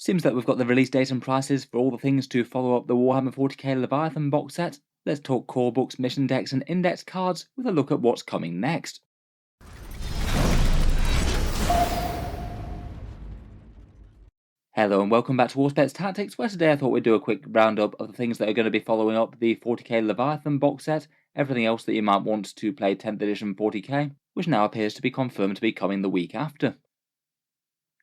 Seems that we've got the release date and prices for all the things to follow up the Warhammer 40k Leviathan box set. Let's talk core books, mission decks and index cards with a look at what's coming next. Hello and welcome back to Warspets Tactics, where today I thought we'd do a quick roundup of the things that are going to be following up the 40k Leviathan box set, everything else that you might want to play 10th edition 40k, which now appears to be confirmed to be coming the week after.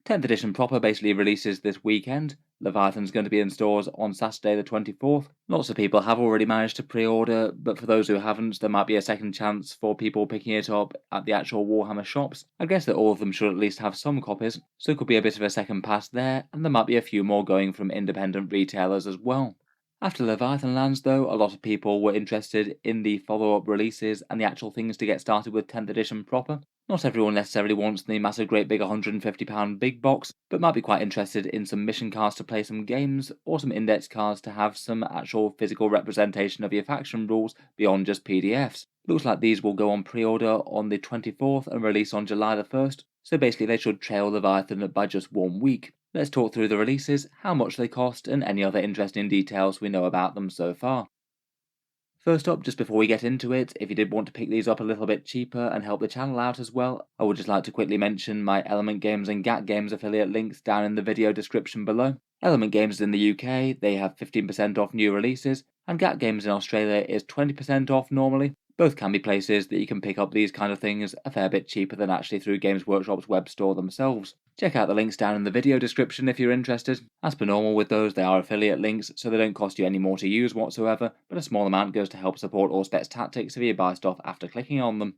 10th edition proper basically releases this weekend. Leviathan's going to be in stores on Saturday the 24th. Lots of people have already managed to pre-order, but for those who haven't, there might be a second chance for people picking it up at the actual Warhammer shops. I guess that all of them should at least have some copies, so it could be a bit of a second pass there, and there might be a few more going from independent retailers as well. After Leviathan lands though, a lot of people were interested in the follow-up releases and the actual things to get started with 10th edition proper. Not everyone necessarily wants the massive great big £150 big box, but might be quite interested in some mission cards to play some games, or some index cards to have some actual physical representation of your faction rules beyond just PDFs. Looks like these will go on pre-order on the 24th and release on July the 1st, so basically they should trail Leviathan by just 1 week. Let's talk through the releases, how much they cost, and any other interesting details we know about them so far. First up, just before we get into it, if you did want to pick these up a little bit cheaper and help the channel out as well, I would just like to quickly mention my Element Games and GAT Games affiliate links down in the video description below. Element Games in the UK, they have 15% off new releases, and GAT Games in Australia is 20% off normally. Both can be places that you can pick up these kind of things a fair bit cheaper than actually through Games Workshop's web store themselves. Check out the links down in the video description if you're interested. As per normal with those, they are affiliate links, so they don't cost you any more to use whatsoever, but a small amount goes to help support Warspets Tactics if you buy stuff after clicking on them.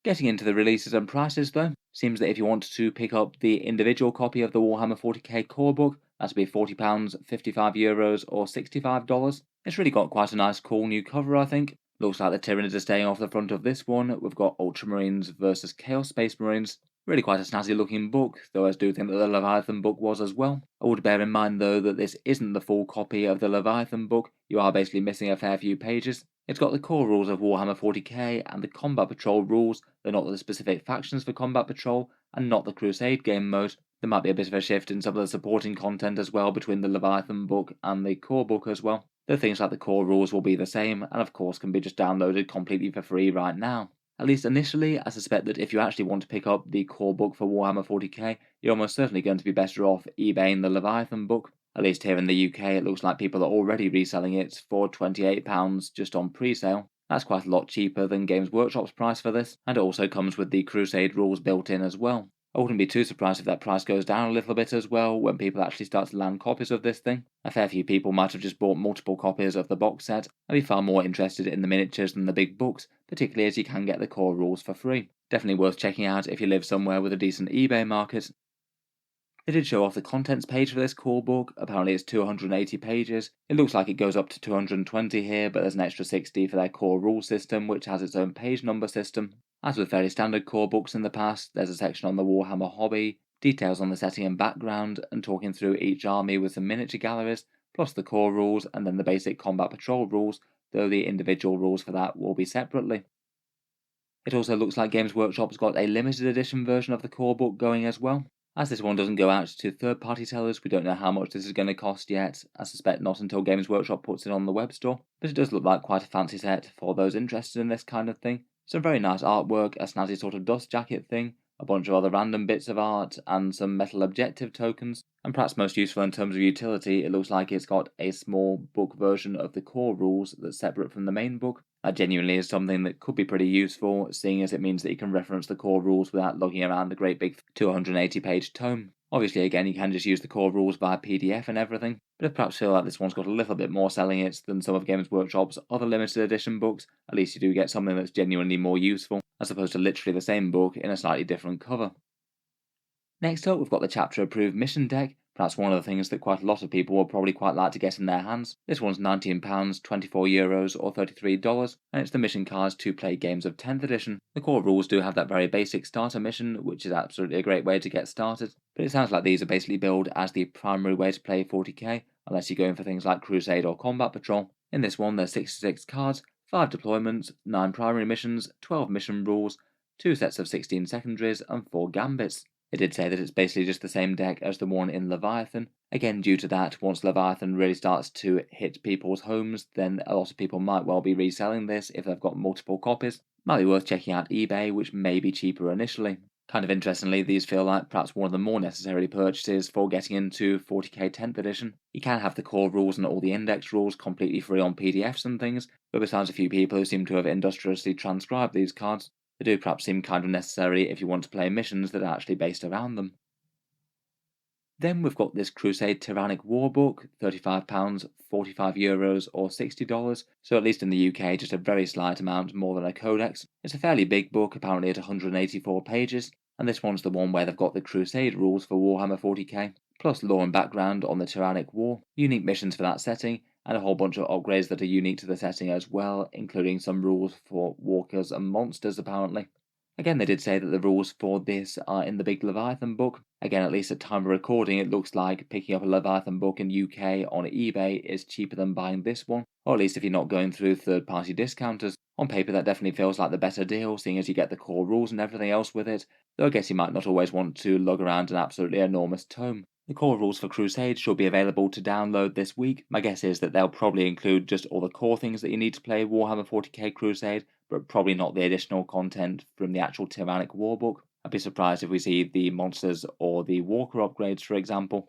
Getting into the releases and prices though, seems that if you want to pick up the individual copy of the Warhammer 40k core book, that'd be £40, €55 or $65. It's really got quite a nice cool new cover I think. Looks like the Tyranids are staying off the front of this one. We've got Ultramarines versus Chaos Space Marines. Really quite a snazzy looking book, though I do think that the Leviathan book was as well. I would bear in mind though that this isn't the full copy of the Leviathan book, you are basically missing a fair few pages. It's got the core rules of Warhammer 40k and the Combat Patrol rules, though not the specific factions for Combat Patrol, and not the Crusade game mode. There might be a bit of a shift in some of the supporting content as well between the Leviathan book and the core book as well. Though things like the core rules will be the same, and of course can be just downloaded completely for free right now. At least initially, I suspect that if you actually want to pick up the core book for Warhammer 40k, you're almost certainly going to be better off eBaying the Leviathan book. At least here in the UK, it looks like people are already reselling it for £28 just on pre-sale. That's quite a lot cheaper than Games Workshop's price for this, and it also comes with the Crusade Rules built in as well. I wouldn't be too surprised if that price goes down a little bit as well when people actually start to land copies of this thing. A fair few people might have just bought multiple copies of the box set and be far more interested in the miniatures than the big books, particularly as you can get the core rules for free. Definitely worth checking out if you live somewhere with a decent eBay market. They did show off the contents page for this core book. Apparently it's 280 pages. It looks like it goes up to 220 here, but there's an extra 60 for their core rule system, which has its own page number system. As with fairly standard core books in the past, there's a section on the Warhammer hobby, details on the setting and background, and talking through each army with some miniature galleries, plus the core rules and then the basic Combat Patrol rules, though the individual rules for that will be separately. It also looks like Games Workshop's got a limited edition version of the core book going as well. As this one doesn't go out to third-party sellers, we don't know how much this is going to cost yet. I suspect not until Games Workshop puts it on the web store, but it does look like quite a fancy set for those interested in this kind of thing. Some very nice artwork, a snazzy sort of dust jacket thing, a bunch of other random bits of art, and some metal objective tokens. And perhaps most useful in terms of utility, it looks like it's got a small book version of the core rules that's separate from the main book. That genuinely is something that could be pretty useful, seeing as it means that you can reference the core rules without lugging around a great big 280-page tome. Obviously, again, you can just use the core rules via PDF and everything, but I perhaps feel like this one's got a little bit more selling it than some of Games Workshop's other limited edition books. At least you do get something that's genuinely more useful, as opposed to literally the same book in a slightly different cover. Next up, we've got the chapter approved mission deck. Perhaps one of the things that quite a lot of people will probably quite like to get in their hands. This one's £19, €24 or $33, and it's the mission cards to play games of 10th edition. The core rules do have that very basic starter mission, which is absolutely a great way to get started, but it sounds like these are basically billed as the primary way to play 40k, unless you're going for things like Crusade or Combat Patrol. In this one, there's 66 cards, 5 deployments, 9 primary missions, 12 mission rules, 2 sets of 16 secondaries, and 4 gambits. They did say that it's basically just the same deck as the one in Leviathan. Again, due to that, once Leviathan really starts to hit people's homes, then a lot of people might well be reselling this if they've got multiple copies. Might be worth checking out eBay, which may be cheaper initially. Kind of interestingly, these feel like perhaps one of the more necessary purchases for getting into 40k 10th edition. You can have the core rules and all the index rules completely free on PDFs and things, but besides a few people who seem to have industriously transcribed these cards, they do perhaps seem kind of necessary if you want to play missions that are actually based around them. Then we've got this Crusade Tyrannic War book, £35, €45 or $60, so at least in the UK just a very slight amount more than a codex. It's a fairly big book, apparently at 184 pages, and this one's the one where they've got the Crusade rules for Warhammer 40k, plus lore and background on the Tyrannic War, unique missions for that setting, and a whole bunch of upgrades that are unique to the setting as well, including some rules for walkers and monsters apparently. Again, they did say that the rules for this are in the big Leviathan book. Again, at least at time of recording, it looks like picking up a Leviathan book in UK on eBay is cheaper than buying this one, or at least if you're not going through third-party discounters. On paper, that definitely feels like the better deal, seeing as you get the core rules and everything else with it, though I guess you might not always want to lug around an absolutely enormous tome. The core rules for Crusade should be available to download this week. My guess is that they'll probably include just all the core things that you need to play Warhammer 40k Crusade, but probably not the additional content from the actual Tyrannic War book. I'd be surprised if we see the monsters or the walker upgrades, for example.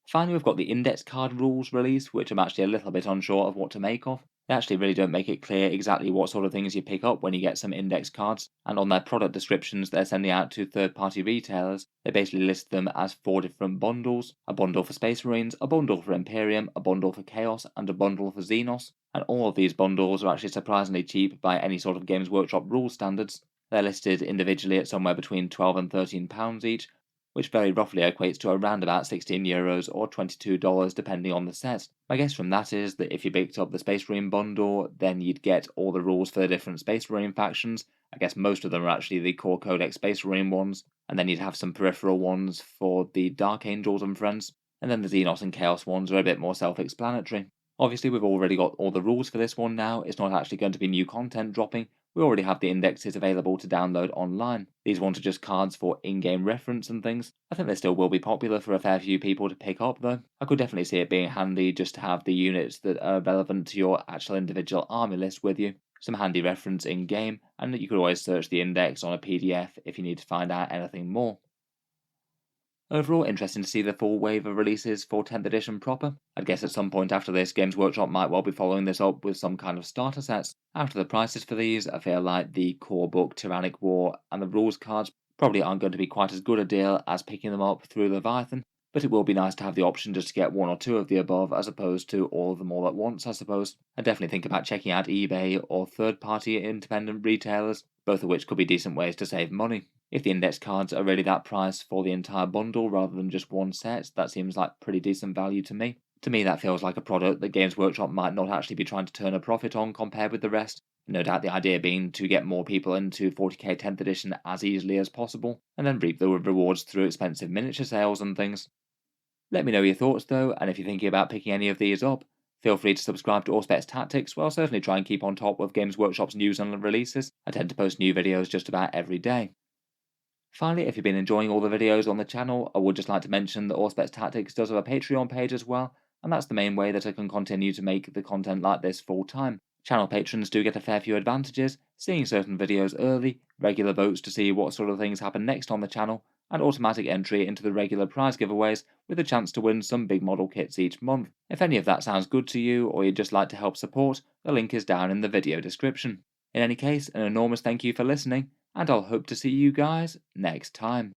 Finally, we've got the index card rules release, which I'm actually a little bit unsure of what to make of. They actually really don't make it clear exactly what sort of things you pick up when you get some index cards, and on their product descriptions they're sending out to third-party retailers, they basically list them as 4 different bundles: a bundle for Space Marines, a bundle for Imperium, a bundle for Chaos, and a bundle for Xenos. And all of these bundles are actually surprisingly cheap by any sort of Games Workshop rule standards. They're listed individually at somewhere between £12 and £13 each, which very roughly equates to around about €16 or $22 depending on the set. My guess from that is that if you picked up the Space Marine bundle, then you'd get all the rules for the different Space Marine factions. I guess most of them are actually the core Codex Space Marine ones, and then you'd have some peripheral ones for the Dark Angels and friends, and then the Xenos and Chaos ones are a bit more self-explanatory. Obviously, we've already got all the rules for this one now. It's not actually going to be new content dropping. We already have the indexes available to download online. These ones are just cards for in-game reference and things. I think they still will be popular for a fair few people to pick up though. I could definitely see it being handy just to have the units that are relevant to your actual individual army list with you. Some handy reference in-game, and you could always search the index on a PDF if you need to find out anything more. Overall, interesting to see the full wave of releases for 10th edition proper. I'd guess at some point after this, Games Workshop might well be following this up with some kind of starter sets. After the prices for these, I feel like the core book, Tyrannic War, and the rules cards probably aren't going to be quite as good a deal as picking them up through Leviathan, but it will be nice to have the option just to get one or two of the above as opposed to all of them all at once, I suppose. I definitely think about checking out eBay or third-party independent retailers, both of which could be decent ways to save money. If the index cards are really that price for the entire bundle rather than just one set, that seems like pretty decent value to me. To me, that feels like a product that Games Workshop might not actually be trying to turn a profit on compared with the rest. No doubt the idea being to get more people into 40k 10th edition as easily as possible, and then reap the rewards through expensive miniature sales and things. Let me know your thoughts though, and if you're thinking about picking any of these up, feel free to subscribe to Auspex Tactics, where I'll certainly try and keep on top of Games Workshop's news and releases. I tend to post new videos just about every day. Finally, if you've been enjoying all the videos on the channel, I would just like to mention that Auspex Tactics does have a Patreon page as well, and that's the main way that I can continue to make the content like this full time. Channel patrons do get a fair few advantages, seeing certain videos early, regular votes to see what sort of things happen next on the channel, and automatic entry into the regular prize giveaways with a chance to win some big model kits each month. If any of that sounds good to you, or you'd just like to help support, the link is down in the video description. In any case, an enormous thank you for listening, and I'll hope to see you guys next time.